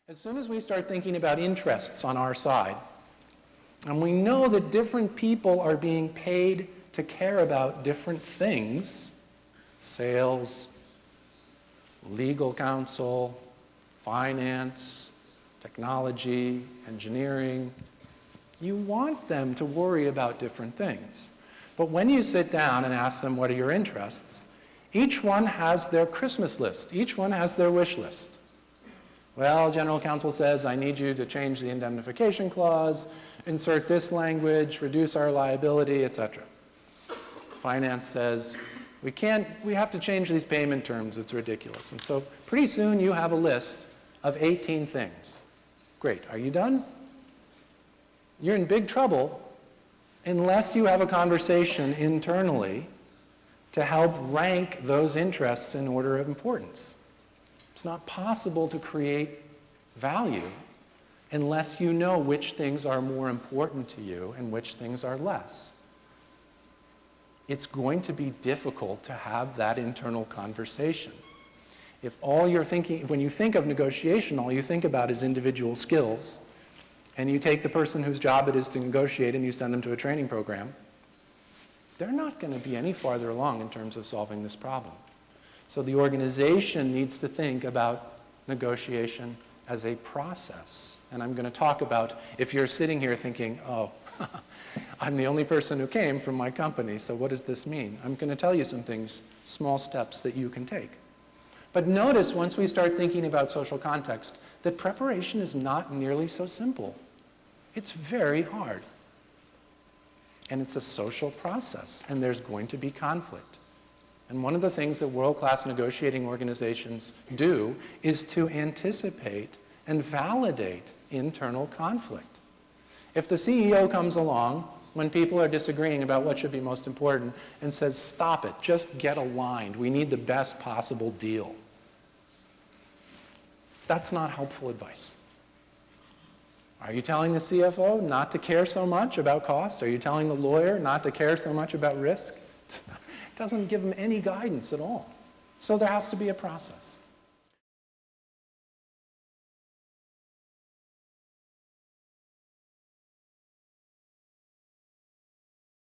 As soon as we start thinking about interests on our side, and we know that different people are being paid to care about different things, sales, legal counsel, finance, technology, engineering, you want them to worry about different things. But when you sit down and ask them, what are your interests? Each one has their Christmas list. Each one has their wish list. Well, general counsel says, I need you to change the indemnification clause, insert this language, reduce our liability, etc. Finance says, we have to change these payment terms, it's ridiculous. And so pretty soon you have a list of 18 things. Great, are you done? You're in big trouble unless you have a conversation internally to help rank those interests in order of importance. It's not possible to create value unless you know which things are more important to you and which things are less. It's going to be difficult to have that internal conversation. If all you're thinking, when you think of negotiation, all you think about is individual skills, and you take the person whose job it is to negotiate and you send them to a training program, they're not going to be any farther along in terms of solving this problem. So the organization needs to think about negotiation as a process. And I'm going to talk about, if you're sitting here thinking, oh, I'm the only person who came from my company, so what does this mean? I'm going to tell you some things, small steps that you can take. But notice, once we start thinking about social context, that preparation is not nearly so simple. It's very hard. And it's a social process, and there's going to be conflict. And one of the things that world-class negotiating organizations do is to anticipate and validate internal conflict. If the CEO comes along when people are disagreeing about what should be most important and says, stop it, just get aligned, we need the best possible deal, that's not helpful advice. Are you telling the CFO not to care so much about cost? Are you telling the lawyer not to care so much about risk? It doesn't give them any guidance at all. So there has to be a process.